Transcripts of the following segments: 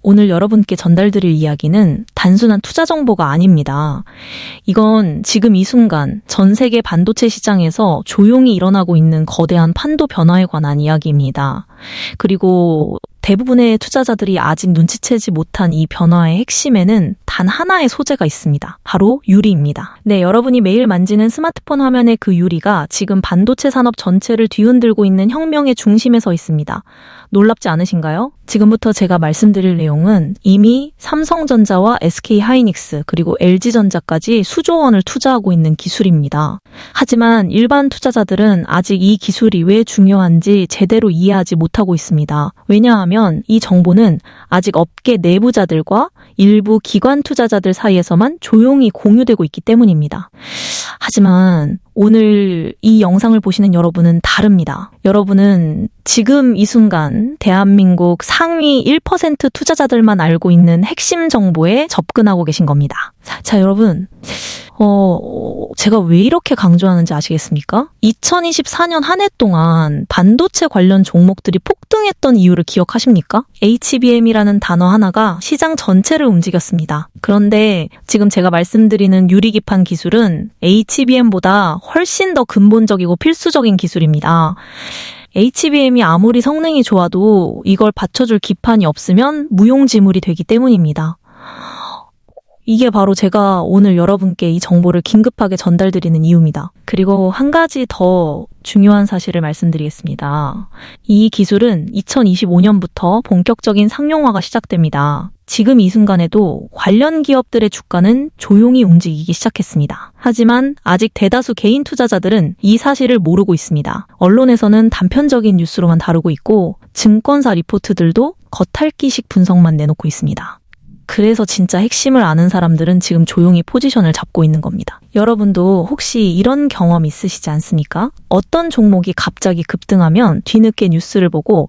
오늘 여러분께 전달드릴 이야기는 단순한 투자 정보가 아닙니다. 이건 지금 이 순간 전 세계 반도체 시장에서 조용히 일어나고 있는 거대한 판도 변화에 관한 이야기입니다. 그리고 대부분의 투자자들이 아직 눈치채지 못한 이 변화의 핵심에는 단 하나의 소재가 있습니다. 바로 유리입니다. 네, 여러분이 매일 만지는 스마트폰 화면의 그 유리가 지금 반도체 산업 전체를 뒤흔들고 있는 혁명의 중심에 서 있습니다. 놀랍지 않으신가요? 지금부터 제가 말씀드릴 내용은 이미 삼성전자와 SK하이닉스 그리고 LG전자까지 수조 원을 투자하고 있는 기술입니다. 하지만 일반 투자자들은 아직 이 기술이 왜 중요한지 제대로 이해하지 못하고 있습니다. 왜냐하면 이 정보는 아직 업계 내부자들과 일부 기관 투자자들 사이에서만 조용히 공유되고 있기 때문입니다. 하지만 오늘 이 영상을 보시는 여러분은 다릅니다. 여러분은 지금 이 순간 대한민국 상위 1% 투자자들만 알고 있는 핵심 정보에 접근하고 계신 겁니다. 자, 여러분. 제가 왜 이렇게 강조하는지 아시겠습니까? 2024년 한 해 동안 반도체 관련 종목들이 폭등했던 이유를 기억하십니까? HBM이라는 단어 하나가 시장 전체를 움직였습니다. 그런데 지금 제가 말씀드리는 유리기판 기술은 HBM보다 훨씬 더 근본적이고 필수적인 기술입니다. HBM이 아무리 성능이 좋아도 이걸 받쳐줄 기판이 없으면 무용지물이 되기 때문입니다. 이게 바로 제가 오늘 여러분께 이 정보를 긴급하게 전달드리는 이유입니다. 그리고 한 가지 더 중요한 사실을 말씀드리겠습니다. 이 기술은 2025년부터 본격적인 상용화가 시작됩니다. 지금 이 순간에도 관련 기업들의 주가는 조용히 움직이기 시작했습니다. 하지만 아직 대다수 개인 투자자들은 이 사실을 모르고 있습니다. 언론에서는 단편적인 뉴스로만 다루고 있고 증권사 리포트들도 겉핥기식 분석만 내놓고 있습니다. 그래서 진짜 핵심을 아는 사람들은 지금 조용히 포지션을 잡고 있는 겁니다. 여러분도 혹시 이런 경험 있으시지 않습니까? 어떤 종목이 갑자기 급등하면 뒤늦게 뉴스를 보고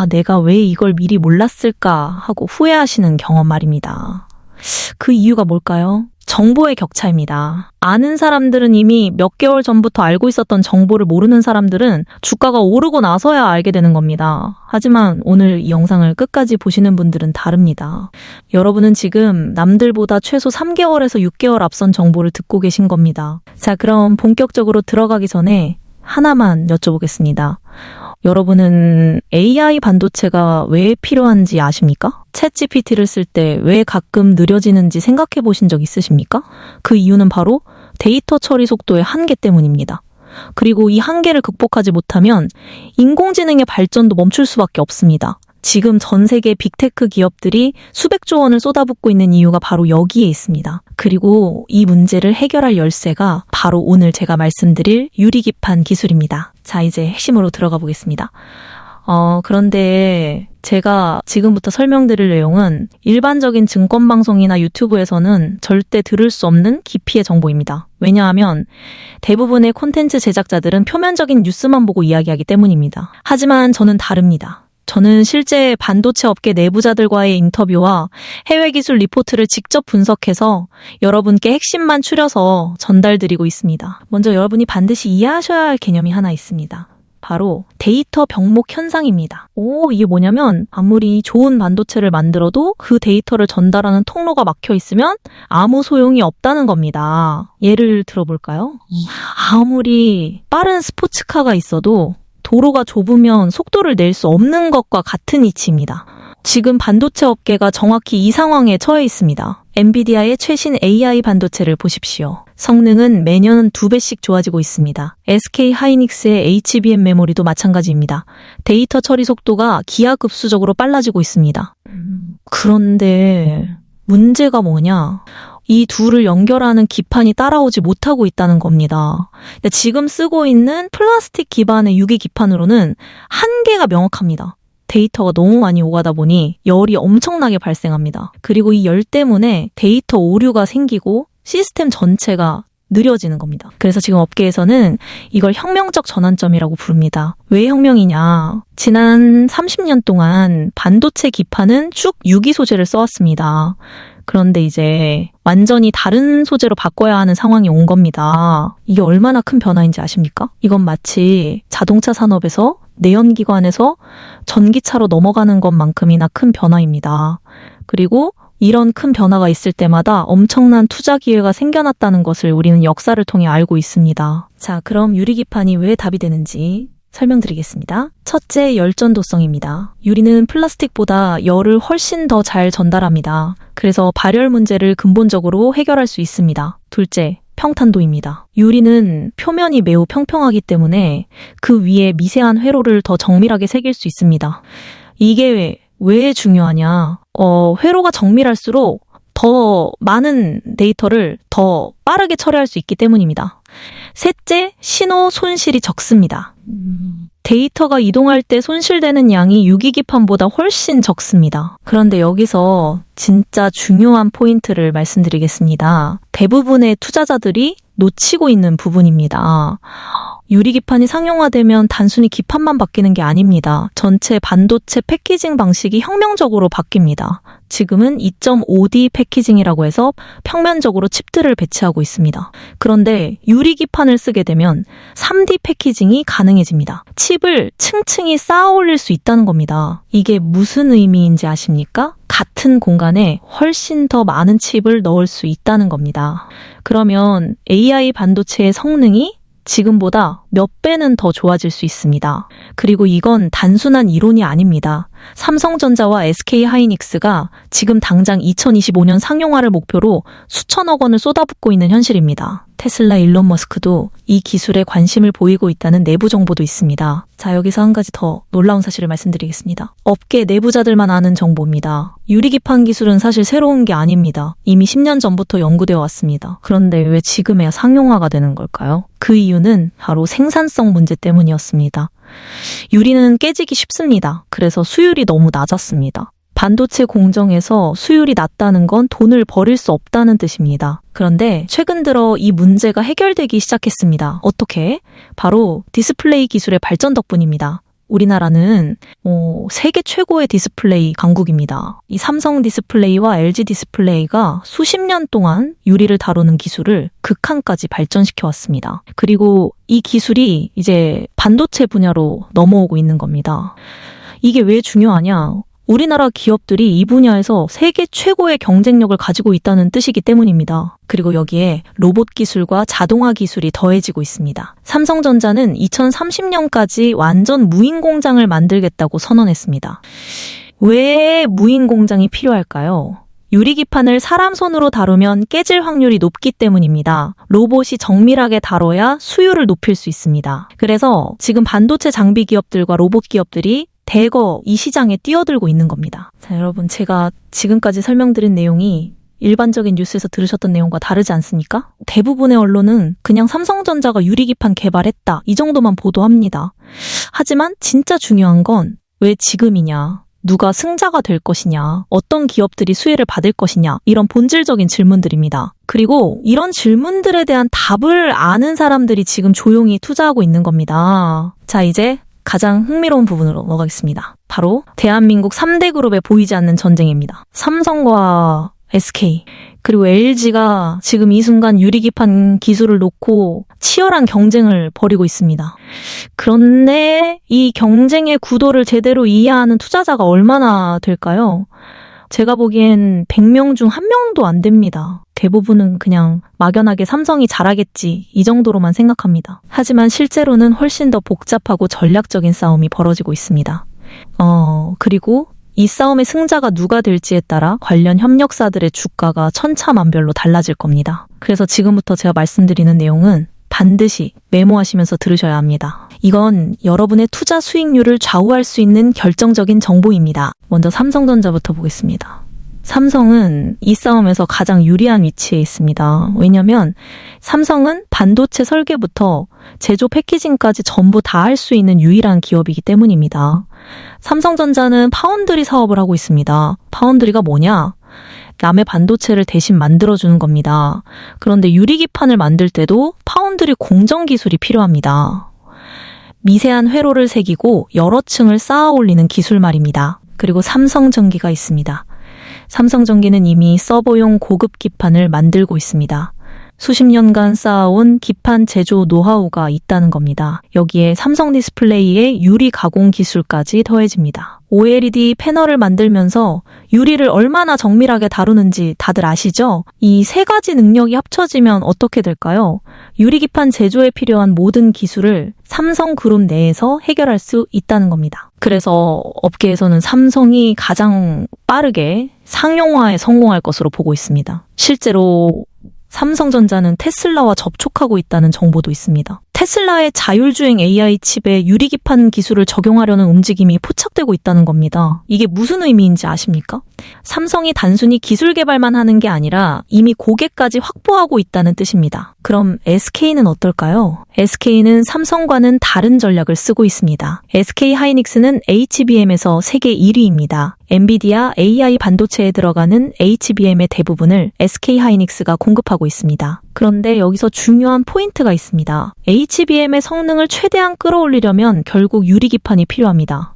내가 왜 이걸 미리 몰랐을까 하고 후회하시는 경험 말입니다. 그 이유가 뭘까요? 정보의 격차입니다. 아는 사람들은 이미 몇 개월 전부터 알고 있었던 정보를 모르는 사람들은 주가가 오르고 나서야 알게 되는 겁니다. 하지만 오늘 이 영상을 끝까지 보시는 분들은 다릅니다. 여러분은 지금 남들보다 최소 3개월에서 6개월 앞선 정보를 듣고 계신 겁니다. 자, 그럼 본격적으로 들어가기 전에 하나만 여쭤보겠습니다. 여러분은 AI 반도체가 왜 필요한지 아십니까? 챗GPT를 쓸 때 왜 가끔 느려지는지 생각해 보신 적 있으십니까? 그 이유는 바로 데이터 처리 속도의 한계 때문입니다. 그리고 이 한계를 극복하지 못하면 인공지능의 발전도 멈출 수밖에 없습니다. 지금 전 세계 빅테크 기업들이 수백조 원을 쏟아붓고 있는 이유가 바로 여기에 있습니다. 그리고 이 문제를 해결할 열쇠가 바로 오늘 제가 말씀드릴 유리기판 기술입니다. 자, 이제 핵심으로 들어가 보겠습니다. 그런데 제가 지금부터 설명드릴 내용은 일반적인 증권방송이나 유튜브에서는 절대 들을 수 없는 깊이의 정보입니다. 왜냐하면 대부분의 콘텐츠 제작자들은 표면적인 뉴스만 보고 이야기하기 때문입니다. 하지만 저는 다릅니다. 저는 실제 반도체 업계 내부자들과의 인터뷰와 해외 기술 리포트를 직접 분석해서 여러분께 핵심만 추려서 전달드리고 있습니다. 먼저 여러분이 반드시 이해하셔야 할 개념이 하나 있습니다. 바로 데이터 병목 현상입니다. 이게 뭐냐면 아무리 좋은 반도체를 만들어도 그 데이터를 전달하는 통로가 막혀 있으면 아무 소용이 없다는 겁니다. 예를 들어볼까요? 아무리 빠른 스포츠카가 있어도 도로가 좁으면 속도를 낼 수 없는 것과 같은 이치입니다. 지금 반도체 업계가 정확히 이 상황에 처해 있습니다. 엔비디아의 최신 AI 반도체를 보십시오. 성능은 매년 2배씩 좋아지고 있습니다. SK하이닉스의 HBM 메모리도 마찬가지입니다. 데이터 처리 속도가 기하급수적으로 빨라지고 있습니다. 그런데 문제가 뭐냐? 이 둘을 연결하는 기판이 따라오지 못하고 있다는 겁니다. 지금 쓰고 있는 플라스틱 기반의 유기 기판으로는 한계가 명확합니다. 데이터가 너무 많이 오가다 보니 열이 엄청나게 발생합니다. 그리고 이 열 때문에 데이터 오류가 생기고 시스템 전체가 느려지는 겁니다. 그래서 지금 업계에서는 이걸 혁명적 전환점이라고 부릅니다. 왜 혁명이냐? 지난 30년 동안 반도체 기판은 쭉 유기 소재를 써왔습니다. 그런데 이제 완전히 다른 소재로 바꿔야 하는 상황이 온 겁니다. 이게 얼마나 큰 변화인지 아십니까? 이건 마치 자동차 산업에서 내연기관에서 전기차로 넘어가는 것만큼이나 큰 변화입니다. 그리고 이런 큰 변화가 있을 때마다 엄청난 투자 기회가 생겨났다는 것을 우리는 역사를 통해 알고 있습니다. 자, 그럼 유리기판이 왜 답이 되는지 설명드리겠습니다. 첫째, 열전도성입니다. 유리는 플라스틱보다 열을 훨씬 더 잘 전달합니다. 그래서 발열 문제를 근본적으로 해결할 수 있습니다. 둘째, 평탄도입니다. 유리는 표면이 매우 평평하기 때문에 그 위에 미세한 회로를 더 정밀하게 새길 수 있습니다. 이게 왜 중요하냐? 회로가 정밀할수록 더 많은 데이터를 더 빠르게 처리할 수 있기 때문입니다. 셋째, 신호 손실이 적습니다. 데이터가 이동할 때 손실되는 양이 유리기판보다 훨씬 적습니다. 그런데 여기서 진짜 중요한 포인트를 말씀드리겠습니다. 대부분의 투자자들이 놓치고 있는 부분입니다. 유리기판이 상용화되면 단순히 기판만 바뀌는 게 아닙니다. 전체 반도체 패키징 방식이 혁명적으로 바뀝니다. 지금은 2.5D 패키징이라고 해서 평면적으로 칩들을 배치하고 있습니다. 그런데 유리기판을 쓰게 되면 3D 패키징이 가능해집니다. 칩을 층층이 쌓아 올릴 수 있다는 겁니다. 이게 무슨 의미인지 아십니까? 같은 공간에 훨씬 더 많은 칩을 넣을 수 있다는 겁니다. 그러면 AI 반도체의 성능이 지금보다 몇 배는 더 좋아질 수 있습니다. 그리고 이건 단순한 이론이 아닙니다. 삼성전자와 SK하이닉스가 지금 당장 2025년 상용화를 목표로 수천억 원을 쏟아붓고 있는 현실입니다. 테슬라 일론 머스크도 이 기술에 관심을 보이고 있다는 내부 정보도 있습니다. 자, 여기서 한 가지 더 놀라운 사실을 말씀드리겠습니다. 업계 내부자들만 아는 정보입니다. 유리기판 기술은 사실 새로운 게 아닙니다. 이미 10년 전부터 연구되어 왔습니다. 그런데 왜 지금에야 상용화가 되는 걸까요? 그 이유는 바로 생산성 문제 때문이었습니다. 유리는 깨지기 쉽습니다. 그래서 수율이 너무 낮았습니다. 반도체 공정에서 수율이 낮다는 건 돈을 버릴 수 없다는 뜻입니다. 그런데 최근 들어 이 문제가 해결되기 시작했습니다. 어떻게? 바로 디스플레이 기술의 발전 덕분입니다. 우리나라는 세계 최고의 디스플레이 강국입니다. 이 삼성 디스플레이와 LG 디스플레이가 수십 년 동안 유리를 다루는 기술을 극한까지 발전시켜 왔습니다. 그리고 이 기술이 이제 반도체 분야로 넘어오고 있는 겁니다. 이게 왜 중요하냐? 우리나라 기업들이 이 분야에서 세계 최고의 경쟁력을 가지고 있다는 뜻이기 때문입니다. 그리고 여기에 로봇 기술과 자동화 기술이 더해지고 있습니다. 삼성전자는 2030년까지 완전 무인 공장을 만들겠다고 선언했습니다. 왜 무인 공장이 필요할까요? 유리기판을 사람 손으로 다루면 깨질 확률이 높기 때문입니다. 로봇이 정밀하게 다뤄야 수율을 높일 수 있습니다. 그래서 지금 반도체 장비 기업들과 로봇 기업들이 대거 이 시장에 뛰어들고 있는 겁니다. 자, 여러분, 제가 지금까지 설명드린 내용이 일반적인 뉴스에서 들으셨던 내용과 다르지 않습니까? 대부분의 언론은 그냥 삼성전자가 유리기판 개발했다, 이 정도만 보도합니다. 하지만 진짜 중요한 건 왜 지금이냐, 누가 승자가 될 것이냐, 어떤 기업들이 수혜를 받을 것이냐, 이런 본질적인 질문들입니다. 그리고 이런 질문들에 대한 답을 아는 사람들이 지금 조용히 투자하고 있는 겁니다. 자, 이제 가장 흥미로운 부분으로 넘어가겠습니다. 바로 대한민국 3대 그룹의 보이지 않는 전쟁입니다. 삼성과 SK 그리고 LG가 지금 이 순간 유리기판 기술을 놓고 치열한 경쟁을 벌이고 있습니다. 그런데 이 경쟁의 구도를 제대로 이해하는 투자자가 얼마나 될까요? 제가 보기엔 100명 중 1명도 안 됩니다. 대부분은 그냥 막연하게 삼성이 잘하겠지, 이 정도로만 생각합니다. 하지만 실제로는 훨씬 더 복잡하고 전략적인 싸움이 벌어지고 있습니다. 그리고 이 싸움의 승자가 누가 될지에 따라 관련 협력사들의 주가가 천차만별로 달라질 겁니다. 그래서 지금부터 제가 말씀드리는 내용은 반드시 메모하시면서 들으셔야 합니다. 이건 여러분의 투자 수익률을 좌우할 수 있는 결정적인 정보입니다. 먼저 삼성전자부터 보겠습니다. 삼성은 이 싸움에서 가장 유리한 위치에 있습니다. 왜냐하면 삼성은 반도체 설계부터 제조 패키징까지 전부 다 할 수 있는 유일한 기업이기 때문입니다. 삼성전자는 파운드리 사업을 하고 있습니다. 파운드리가 뭐냐? 남의 반도체를 대신 만들어주는 겁니다. 그런데 유리기판을 만들 때도 파운드리 공정 기술이 필요합니다. 미세한 회로를 새기고 여러 층을 쌓아 올리는 기술 말입니다. 그리고 삼성전기가 있습니다. 삼성전기는 이미 서버용 고급 기판을 만들고 있습니다. 수십 년간 쌓아온 기판 제조 노하우가 있다는 겁니다. 여기에 삼성 디스플레이의 유리 가공 기술까지 더해집니다. OLED 패널을 만들면서 유리를 얼마나 정밀하게 다루는지 다들 아시죠? 이 세 가지 능력이 합쳐지면 어떻게 될까요? 유리기판 제조에 필요한 모든 기술을 삼성그룹 내에서 해결할 수 있다는 겁니다. 그래서 업계에서는 삼성이 가장 빠르게 상용화에 성공할 것으로 보고 있습니다. 실제로 삼성전자는 테슬라와 접촉하고 있다는 정보도 있습니다. 테슬라의 자율주행 AI 칩에 유리기판 기술을 적용하려는 움직임이 포착되고 있다는 겁니다. 이게 무슨 의미인지 아십니까? 삼성이 단순히 기술 개발만 하는 게 아니라 이미 고객까지 확보하고 있다는 뜻입니다. 그럼 SK는 어떨까요? SK는 삼성과는 다른 전략을 쓰고 있습니다. SK 하이닉스는 HBM에서 세계 1위입니다. 엔비디아 AI 반도체에 들어가는 HBM의 대부분을 SK 하이닉스가 공급하고 있습니다. 그런데 여기서 중요한 포인트가 있습니다. HBM의 성능을 최대한 끌어올리려면 결국 유리기판이 필요합니다.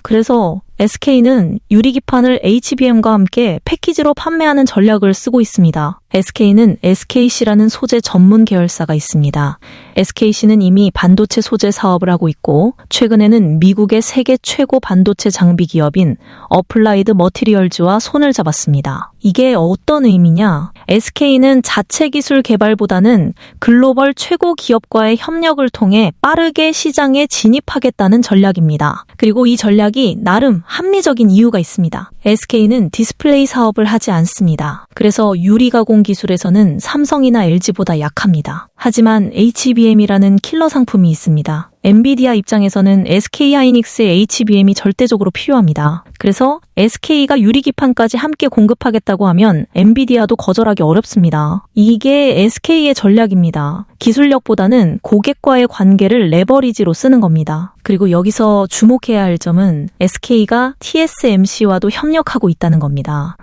그래서 SK는 유리기판을 HBM과 함께 패키지로 판매하는 전략을 쓰고 있습니다. SK는 SKC라는 소재 전문 계열사가 있습니다. SKC는 이미 반도체 소재 사업을 하고 있고 최근에는 미국의 세계 최고 반도체 장비 기업인 어플라이드 머티리얼즈와 손을 잡았습니다. 이게 어떤 의미냐? SK는 자체 기술 개발보다는 글로벌 최고 기업과의 협력을 통해 빠르게 시장에 진입하겠다는 전략입니다. 그리고 이 전략이 나름 합리적인 이유가 있습니다. SK는 디스플레이 사업을 하지 않습니다. 그래서 유리 가공 기술에서는 삼성이나 LG보다 약합니다. 하지만 HBM이라는 킬러 상품이 있습니다. 엔비디아 입장에서는 SK 하이닉스의 HBM이 절대적으로 필요합니다. 그래서 SK가 유리기판까지 함께 공급하겠다고 하면 엔비디아도 거절하기 어렵습니다. 이게 SK의 전략입니다. 기술력보다는 고객과의 관계를 레버리지로 쓰는 겁니다. 그리고 여기서 주목해야 할 점은 SK가 TSMC와도 협력하고 있다는 겁니다.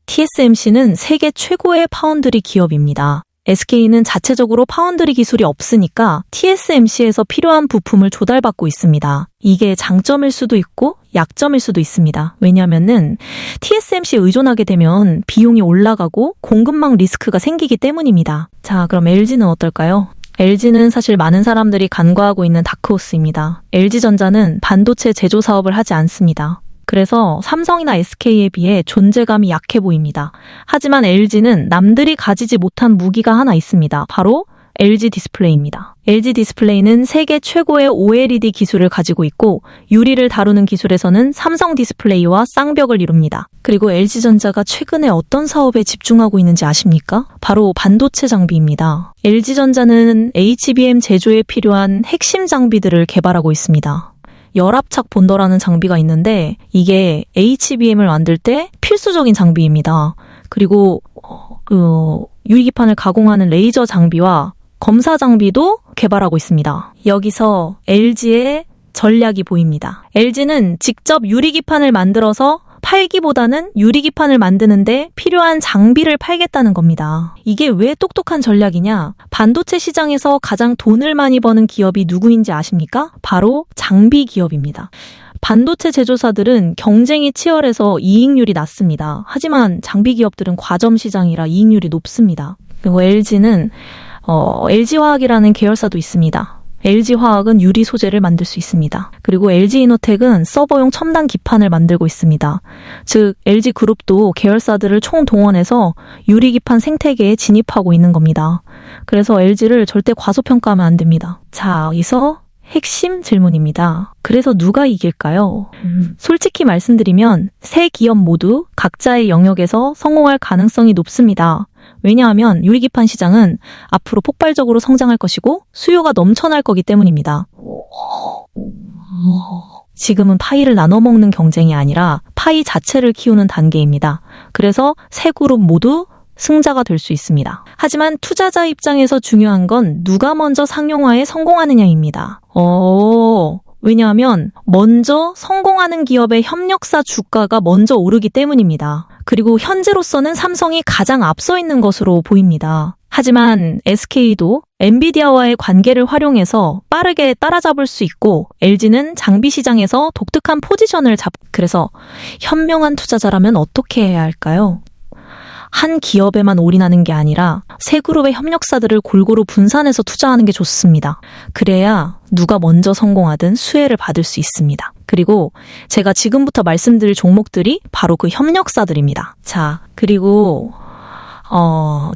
TSMC는 세계 최고의 파운드리 기업입니다. SK는 자체적으로 파운드리 기술이 없으니까 TSMC에서 필요한 부품을 조달받고 있습니다. 이게 장점일 수도 있고 약점일 수도 있습니다. 왜냐하면은 TSMC에 의존하게 되면 비용이 올라가고 공급망 리스크가 생기기 때문입니다. 자, 그럼 LG는 어떨까요? LG는 사실 많은 사람들이 간과하고 있는 다크호스입니다. LG전자는 반도체 제조 사업을 하지 않습니다. 그래서 삼성이나 SK에 비해 존재감이 약해 보입니다. 하지만 LG는 남들이 가지지 못한 무기가 하나 있습니다. 바로 LG 디스플레이입니다. LG 디스플레이는 세계 최고의 OLED 기술을 가지고 있고 유리를 다루는 기술에서는 삼성 디스플레이와 쌍벽을 이룹니다. 그리고 LG전자가 최근에 어떤 사업에 집중하고 있는지 아십니까? 바로 반도체 장비입니다. LG전자는 HBM 제조에 필요한 핵심 장비들을 개발하고 있습니다. 열압착 본더라는 장비가 있는데 이게 HBM을 만들 때 필수적인 장비입니다. 그리고 유리기판을 가공하는 레이저 장비와 검사 장비도 개발하고 있습니다. 여기서 LG의 전략이 보입니다. LG는 직접 유리기판을 만들어서 팔기보다는 유리기판을 만드는데 필요한 장비를 팔겠다는 겁니다. 이게 왜 똑똑한 전략이냐? 반도체 시장에서 가장 돈을 많이 버는 기업이 누구인지 아십니까? 바로 장비 기업입니다. 반도체 제조사들은 경쟁이 치열해서 이익률이 낮습니다. 하지만 장비 기업들은 과점 시장이라 이익률이 높습니다. 그리고 LG는 LG화학이라는 계열사도 있습니다. LG화학은 유리 소재를 만들 수 있습니다. 그리고 LG이노텍은 서버용 첨단 기판을 만들고 있습니다. 즉 LG그룹도 계열사들을 총동원해서 유리기판 생태계에 진입하고 있는 겁니다. 그래서 LG를 절대 과소평가하면 안 됩니다. 자, 여기서 핵심 질문입니다. 그래서 누가 이길까요? 솔직히 말씀드리면 세 기업 모두 각자의 영역에서 성공할 가능성이 높습니다. 왜냐하면 유리기판 시장은 앞으로 폭발적으로 성장할 것이고 수요가 넘쳐날 거기 때문입니다. 지금은 파이를 나눠 먹는 경쟁이 아니라 파이 자체를 키우는 단계입니다. 그래서 세 그룹 모두 승자가 될 수 있습니다. 하지만 투자자 입장에서 중요한 건 누가 먼저 상용화에 성공하느냐입니다. 왜냐하면 먼저 성공하는 기업의 협력사 주가가 먼저 오르기 때문입니다. 그리고 현재로서는 삼성이 가장 앞서 있는 것으로 보입니다. 하지만 SK도 엔비디아와의 관계를 활용해서 빠르게 따라잡을 수 있고 LG는 장비 시장에서 독특한 포지션을 그래서 현명한 투자자라면 어떻게 해야 할까요? 한 기업에만 올인하는 게 아니라 세 그룹의 협력사들을 골고루 분산해서 투자하는 게 좋습니다. 그래야 누가 먼저 성공하든 수혜를 받을 수 있습니다. 그리고 제가 지금부터 말씀드릴 종목들이 바로 그 협력사들입니다. 자, 그리고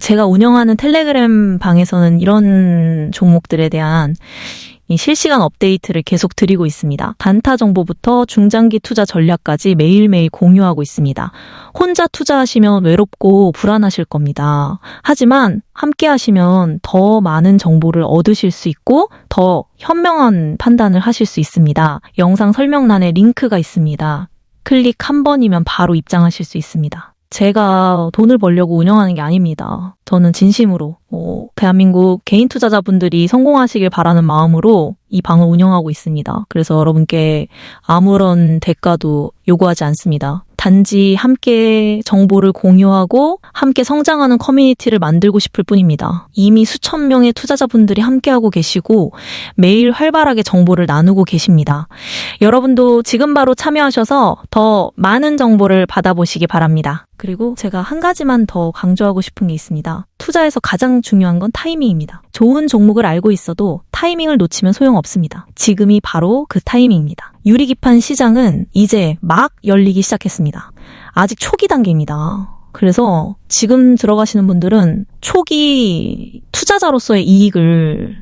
제가 운영하는 텔레그램 방에서는 이런 종목들에 대한 이 실시간 업데이트를 계속 드리고 있습니다. 단타 정보부터 중장기 투자 전략까지 매일매일 공유하고 있습니다. 혼자 투자하시면 외롭고 불안하실 겁니다. 하지만 함께 하시면 더 많은 정보를 얻으실 수 있고 더 현명한 판단을 하실 수 있습니다. 영상 설명란에 링크가 있습니다. 클릭 한 번이면 바로 입장하실 수 있습니다. 제가 돈을 벌려고 운영하는 게 아닙니다. 저는 진심으로 대한민국 개인 투자자분들이 성공하시길 바라는 마음으로 이 방을 운영하고 있습니다. 그래서 여러분께 아무런 대가도 요구하지 않습니다. 단지 함께 정보를 공유하고 함께 성장하는 커뮤니티를 만들고 싶을 뿐입니다. 이미 수천 명의 투자자분들이 함께하고 계시고 매일 활발하게 정보를 나누고 계십니다. 여러분도 지금 바로 참여하셔서 더 많은 정보를 받아보시기 바랍니다. 그리고 제가 한 가지만 더 강조하고 싶은 게 있습니다. 투자에서 가장 중요한 건 타이밍입니다. 좋은 종목을 알고 있어도 타이밍을 놓치면 소용없습니다. 지금이 바로 그 타이밍입니다. 유리기판 시장은 이제 막 열리기 시작했습니다. 아직 초기 단계입니다. 그래서 지금 들어가시는 분들은 초기 투자자로서의 이익을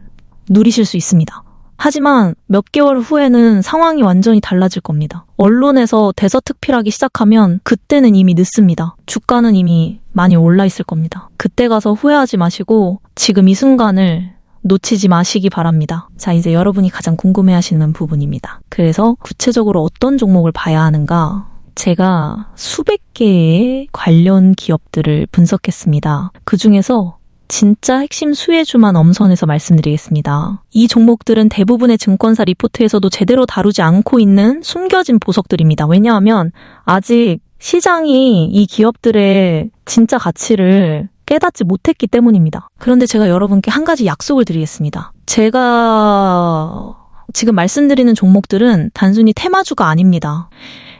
누리실 수 있습니다. 하지만 몇 개월 후에는 상황이 완전히 달라질 겁니다. 언론에서 대서특필하기 시작하면 그때는 이미 늦습니다. 주가는 이미 많이 올라 있을 겁니다. 그때 가서 후회하지 마시고 지금 이 순간을 놓치지 마시기 바랍니다. 자, 이제 여러분이 가장 궁금해하시는 부분입니다. 그래서 구체적으로 어떤 종목을 봐야 하는가? 제가 수백 개의 관련 기업들을 분석했습니다. 그중에서 진짜 핵심 수혜주만 엄선해서 말씀드리겠습니다. 이 종목들은 대부분의 증권사 리포트에서도 제대로 다루지 않고 있는 숨겨진 보석들입니다. 왜냐하면 아직 시장이 이 기업들의 진짜 가치를 깨닫지 못했기 때문입니다. 그런데 제가 여러분께 한 가지 약속을 드리겠습니다. 제가 지금 말씀드리는 종목들은 단순히 테마주가 아닙니다.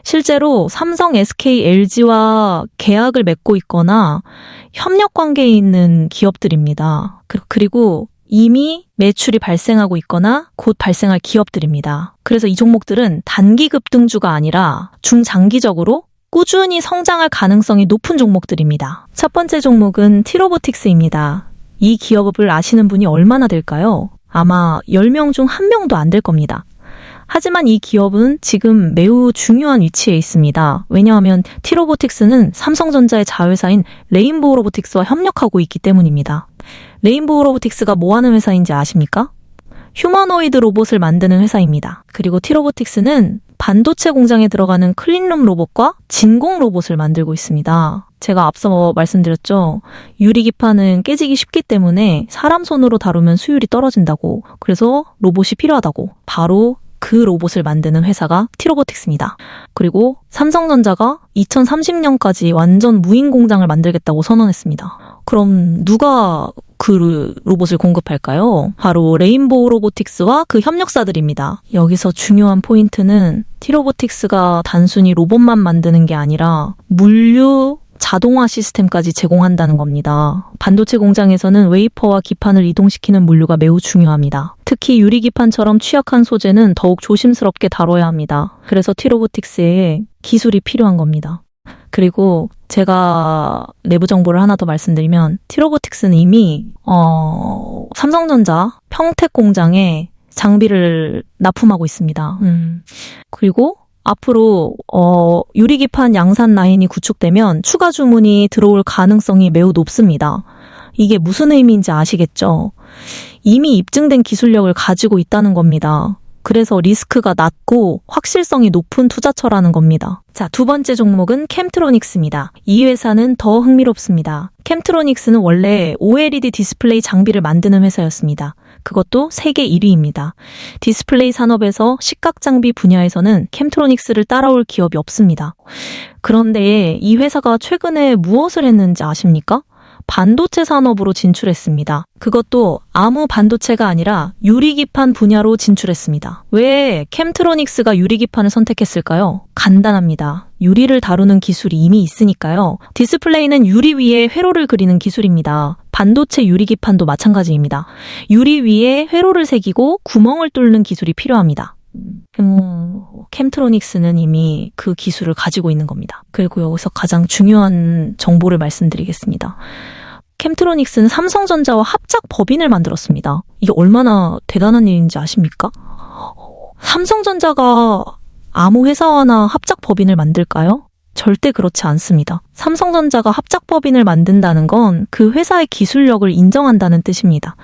실제로 삼성, SK, LG와 계약을 맺고 있거나 협력 관계에 있는 기업들입니다. 그리고 이미 매출이 발생하고 있거나 곧 발생할 기업들입니다. 그래서 이 종목들은 단기 급등주가 아니라 중장기적으로 꾸준히 성장할 가능성이 높은 종목들입니다. 첫 번째 종목은 T-Robotics입니다. 이 기업을 아시는 분이 얼마나 될까요? 아마 10명 중 1명도 안 될 겁니다. 하지만 이 기업은 지금 매우 중요한 위치에 있습니다. 왜냐하면 T-Robotics는 삼성전자의 자회사인 레인보우 로보틱스와 협력하고 있기 때문입니다. 레인보우 로보틱스가 뭐 하는 회사인지 아십니까? 휴머노이드 로봇을 만드는 회사입니다. 그리고 T-Robotics는 반도체 공장에 들어가는 클린룸 로봇과 진공 로봇을 만들고 있습니다. 제가 앞서 말씀드렸죠. 유리기판은 깨지기 쉽기 때문에 사람 손으로 다루면 수율이 떨어진다고. 그래서 로봇이 필요하다고. 바로 그 로봇을 만드는 회사가 T-Robotics입니다. 그리고 삼성전자가 2030년까지 완전 무인 공장을 만들겠다고 선언했습니다. 그럼 누가 그 로봇을 공급할까요? 바로 레인보우 로보틱스와 그 협력사들입니다. 여기서 중요한 포인트는 T-Robotics가 단순히 로봇만 만드는 게 아니라 물류, 자동화 시스템까지 제공한다는 겁니다. 반도체 공장에서는 웨이퍼와 기판을 이동시키는 물류가 매우 중요합니다. 특히 유리기판처럼 취약한 소재는 더욱 조심스럽게 다뤄야 합니다. 그래서 T-Robotics에 기술이 필요한 겁니다. 그리고 제가 내부 정보를 하나 더 말씀드리면 T-Robotics는 이미 삼성전자 평택 공장에 장비를 납품하고 있습니다. 그리고 앞으로 유리기판 양산 라인이 구축되면 추가 주문이 들어올 가능성이 매우 높습니다. 이게 무슨 의미인지 아시겠죠? 이미 입증된 기술력을 가지고 있다는 겁니다. 그래서 리스크가 낮고 확실성이 높은 투자처라는 겁니다. 자, 두 번째 종목은 캠트로닉스입니다. 이 회사는 더 흥미롭습니다. 캠트로닉스는 원래 OLED 디스플레이 장비를 만드는 회사였습니다. 그것도 세계 1위입니다. 디스플레이 산업에서 시각 장비 분야에서는 캠트로닉스를 따라올 기업이 없습니다. 그런데 이 회사가 최근에 무엇을 했는지 아십니까? 반도체 산업으로 진출했습니다. 그것도 아무 반도체가 아니라 유리기판 분야로 진출했습니다. 왜 캠트로닉스가 유리기판을 선택했을까요? 간단합니다. 유리를 다루는 기술이 이미 있으니까요. 디스플레이는 유리 위에 회로를 그리는 기술입니다. 반도체 유리기판도 마찬가지입니다. 유리 위에 회로를 새기고 구멍을 뚫는 기술이 필요합니다. 캠트로닉스는 이미 그 기술을 가지고 있는 겁니다. 그리고 여기서 가장 중요한 정보를 말씀드리겠습니다. 캠트로닉스는 삼성전자와 합작 법인을 만들었습니다. 이게 얼마나 대단한 일인지 아십니까? 삼성전자가 아무 회사와나 합작 법인을 만들까요? 절대 그렇지 않습니다. 삼성전자가 합작 법인을 만든다는 건 그 회사의 기술력을 인정한다는 뜻입니다.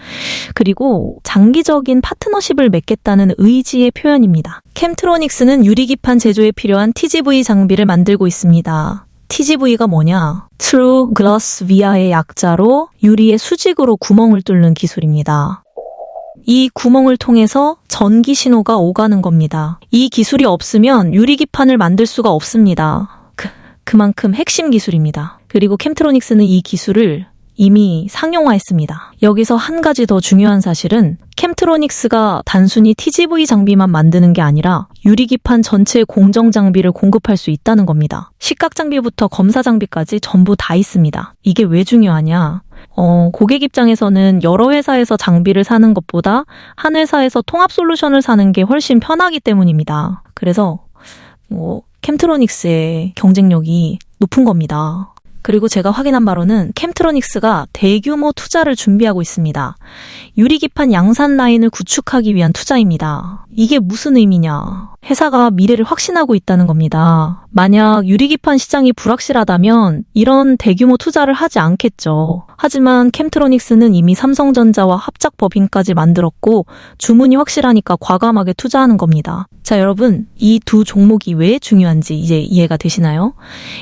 그리고 장기적인 파트너십을 맺겠다는 의지의 표현입니다. 캠트로닉스는 유리기판 제조에 필요한 TGV 장비를 만들고 있습니다. TGV가 뭐냐? True Glass Via의 약자로 유리의 수직으로 구멍을 뚫는 기술입니다. 이 구멍을 통해서 전기 신호가 오가는 겁니다. 이 기술이 없으면 유리기판을 만들 수가 없습니다. 그만큼 핵심 기술입니다. 그리고 캠트로닉스는 이 기술을 이미 상용화했습니다. 여기서 한 가지 더 중요한 사실은 캠트로닉스가 단순히 TGV 장비만 만드는 게 아니라 유리기판 전체의 공정 장비를 공급할 수 있다는 겁니다. 식각 장비부터 검사 장비까지 전부 다 있습니다. 이게 왜 중요하냐? 고객 입장에서는 여러 회사에서 장비를 사는 것보다 한 회사에서 통합 솔루션을 사는 게 훨씬 편하기 때문입니다. 그래서 캠트로닉스의 경쟁력이 높은 겁니다. 그리고 제가 확인한 바로는 캠트로닉스가 대규모 투자를 준비하고 있습니다. 유리기판 양산 라인을 구축하기 위한 투자입니다. 이게 무슨 의미냐? 회사가 미래를 확신하고 있다는 겁니다. 만약 유리기판 시장이 불확실하다면 이런 대규모 투자를 하지 않겠죠. 하지만 캠트로닉스는 이미 삼성전자와 합작 법인까지 만들었고 주문이 확실하니까 과감하게 투자하는 겁니다. 자, 여러분, 이 두 종목이 왜 중요한지 이제 이해가 되시나요?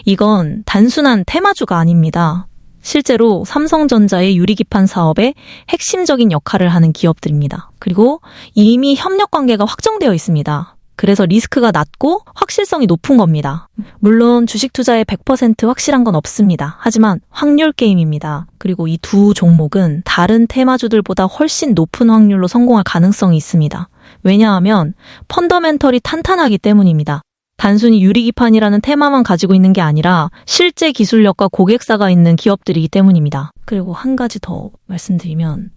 이건 단순한 테마주가 아닙니다. 실제로 삼성전자의 유리기판 사업에 핵심적인 역할을 하는 기업들입니다. 그리고 이미 협력 관계가 확정되어 있습니다. 그래서 리스크가 낮고 확실성이 높은 겁니다. 물론 주식 투자에 100% 확실한 건 없습니다. 하지만 확률 게임입니다. 그리고 이 두 종목은 다른 테마주들보다 훨씬 높은 확률로 성공할 가능성이 있습니다. 왜냐하면 펀더멘털이 탄탄하기 때문입니다. 단순히 유리기판이라는 테마만 가지고 있는 게 아니라 실제 기술력과 고객사가 있는 기업들이기 때문입니다. 그리고 한 가지 더 말씀드리면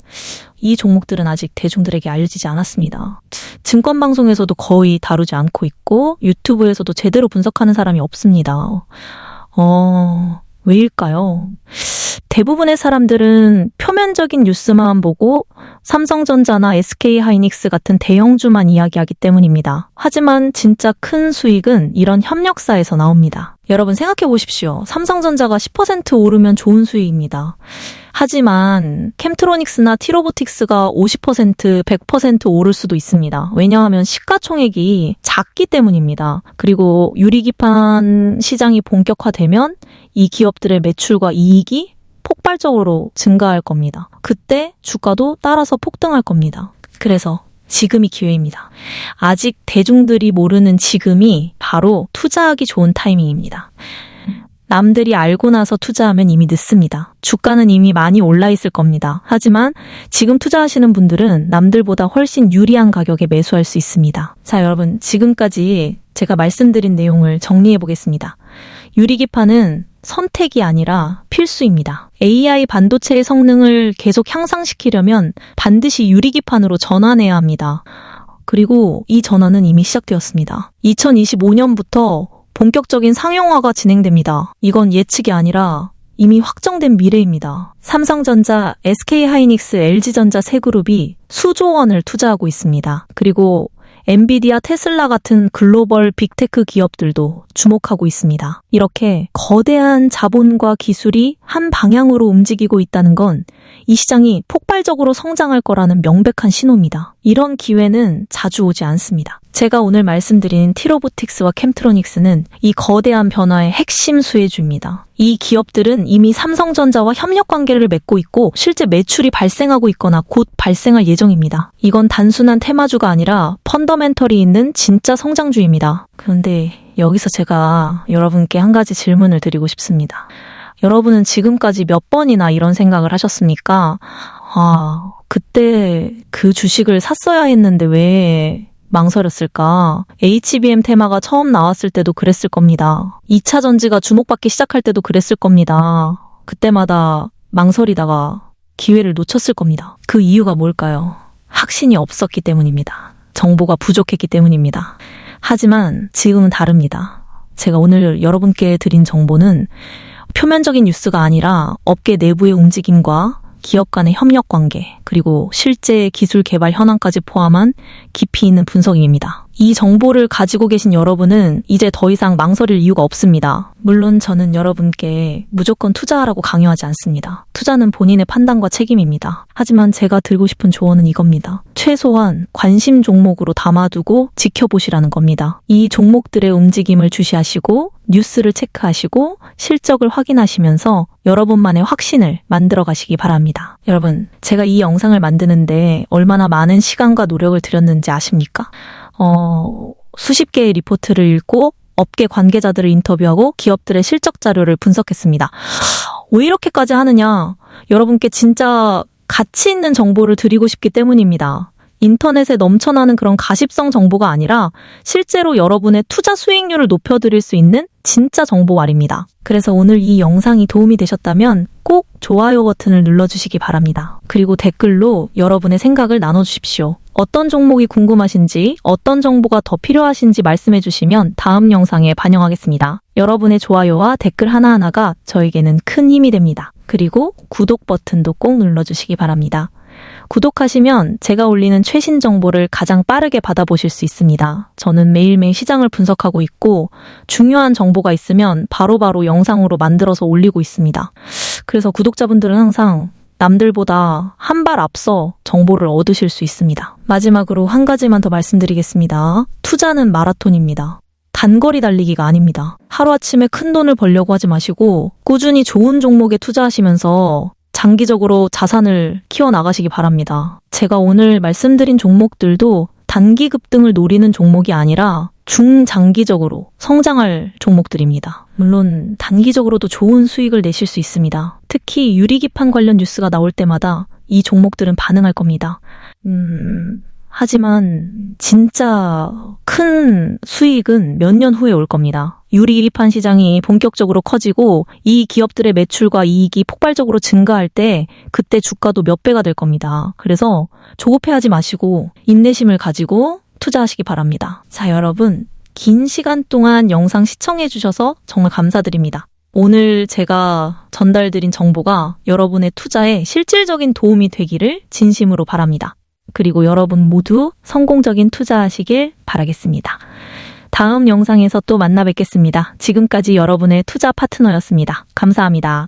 이 종목들은 아직 대중들에게 알려지지 않았습니다. 증권방송에서도 거의 다루지 않고 있고 유튜브에서도 제대로 분석하는 사람이 없습니다. 왜일까요? 대부분의 사람들은 표면적인 뉴스만 보고 삼성전자나 SK하이닉스 같은 대형주만 이야기하기 때문입니다. 하지만 진짜 큰 수익은 이런 협력사에서 나옵니다. 여러분 생각해 보십시오. 삼성전자가 10% 오르면 좋은 수익입니다. 하지만 캠트로닉스나 티로보틱스가 50%, 100% 오를 수도 있습니다. 왜냐하면 시가총액이 작기 때문입니다. 그리고 유리기판 시장이 본격화되면 이 기업들의 매출과 이익이 폭발적으로 증가할 겁니다. 그때 주가도 따라서 폭등할 겁니다. 그래서 지금이 기회입니다. 아직 대중들이 모르는 지금이 바로 투자하기 좋은 타이밍입니다. 남들이 알고 나서 투자하면 이미 늦습니다. 주가는 이미 많이 올라 있을 겁니다. 하지만 지금 투자하시는 분들은 남들보다 훨씬 유리한 가격에 매수할 수 있습니다. 자, 여러분, 지금까지 제가 말씀드린 내용을 정리해 보겠습니다. 유리기판은 선택이 아니라 필수입니다. AI 반도체의 성능을 계속 향상시키려면 반드시 유리기판으로 전환해야 합니다. 그리고 이 전환은 이미 시작되었습니다. 2025년부터 본격적인 상용화가 진행됩니다. 이건 예측이 아니라 이미 확정된 미래입니다. 삼성전자, SK하이닉스, LG전자 세 그룹이 수조 원을 투자하고 있습니다. 그리고 엔비디아, 테슬라 같은 글로벌 빅테크 기업들도 주목하고 있습니다. 이렇게 거대한 자본과 기술이 한 방향으로 움직이고 있다는 건 이 시장이 폭발적으로 성장할 거라는 명백한 신호입니다. 이런 기회는 자주 오지 않습니다. 제가 오늘 말씀드린 티로보틱스와 캠트로닉스는 이 거대한 변화의 핵심 수혜주입니다. 이 기업들은 이미 삼성전자와 협력 관계를 맺고 있고 실제 매출이 발생하고 있거나 곧 발생할 예정입니다. 이건 단순한 테마주가 아니라 펀더멘털이 있는 진짜 성장주입니다. 그런데 여기서 제가 여러분께 한 가지 질문을 드리고 싶습니다. 여러분은 지금까지 몇 번이나 이런 생각을 하셨습니까? 그때 그 주식을 샀어야 했는데 왜 망설였을까? HBM 테마가 처음 나왔을 때도 그랬을 겁니다. 2차 전지가 주목받기 시작할 때도 그랬을 겁니다. 그때마다 망설이다가 기회를 놓쳤을 겁니다. 그 이유가 뭘까요? 확신이 없었기 때문입니다. 정보가 부족했기 때문입니다. 하지만 지금은 다릅니다. 제가 오늘 여러분께 드린 정보는 표면적인 뉴스가 아니라 업계 내부의 움직임과 기업 간의 협력 관계, 그리고 실제 기술 개발 현황까지 포함한 깊이 있는 분석입니다. 이 정보를 가지고 계신 여러분은 이제 더 이상 망설일 이유가 없습니다. 물론 저는 여러분께 무조건 투자하라고 강요하지 않습니다. 투자는 본인의 판단과 책임입니다. 하지만 제가 드리고 싶은 조언은 이겁니다. 최소한 관심 종목으로 담아두고 지켜보시라는 겁니다. 이 종목들의 움직임을 주시하시고 뉴스를 체크하시고 실적을 확인하시면서 여러분만의 확신을 만들어 가시기 바랍니다. 여러분, 제가 이 영상을 만드는데 얼마나 많은 시간과 노력을 들였는지 아십니까? 수십 개의 리포트를 읽고 업계 관계자들을 인터뷰하고 기업들의 실적 자료를 분석했습니다. 왜 이렇게까지 하느냐? 여러분께 진짜 가치 있는 정보를 드리고 싶기 때문입니다. 인터넷에 넘쳐나는 그런 가십성 정보가 아니라 실제로 여러분의 투자 수익률을 높여드릴 수 있는 진짜 정보 말입니다. 그래서 오늘 이 영상이 도움이 되셨다면 꼭 좋아요 버튼을 눌러주시기 바랍니다. 그리고 댓글로 여러분의 생각을 나눠주십시오. 어떤 종목이 궁금하신지, 어떤 정보가 더 필요하신지 말씀해 주시면 다음 영상에 반영하겠습니다. 여러분의 좋아요와 댓글 하나하나가 저에게는 큰 힘이 됩니다. 그리고 구독 버튼도 꼭 눌러주시기 바랍니다. 구독하시면 제가 올리는 최신 정보를 가장 빠르게 받아보실 수 있습니다. 저는 매일매일 시장을 분석하고 있고 중요한 정보가 있으면 바로바로 영상으로 만들어서 올리고 있습니다. 그래서 구독자분들은 항상 남들보다 한 발 앞서 정보를 얻으실 수 있습니다. 마지막으로 한 가지만 더 말씀드리겠습니다. 투자는 마라톤입니다. 단거리 달리기가 아닙니다. 하루아침에 큰 돈을 벌려고 하지 마시고 꾸준히 좋은 종목에 투자하시면서 장기적으로 자산을 키워나가시기 바랍니다. 제가 오늘 말씀드린 종목들도 단기 급등을 노리는 종목이 아니라 중장기적으로 성장할 종목들입니다. 물론 단기적으로도 좋은 수익을 내실 수 있습니다. 특히 유리기판 관련 뉴스가 나올 때마다 이 종목들은 반응할 겁니다. 하지만 진짜 큰 수익은 몇 년 후에 올 겁니다. 유리기판 시장이 본격적으로 커지고 이 기업들의 매출과 이익이 폭발적으로 증가할 때 그때 주가도 몇 배가 될 겁니다. 그래서 조급해하지 마시고 인내심을 가지고 투자하시기 바랍니다. 자, 여러분, 긴 시간 동안 영상 시청해 주셔서 정말 감사드립니다. 오늘 제가 전달드린 정보가 여러분의 투자에 실질적인 도움이 되기를 진심으로 바랍니다. 그리고 여러분 모두 성공적인 투자하시길 바라겠습니다. 다음 영상에서 또 만나 뵙겠습니다. 지금까지 여러분의 투자 파트너였습니다. 감사합니다.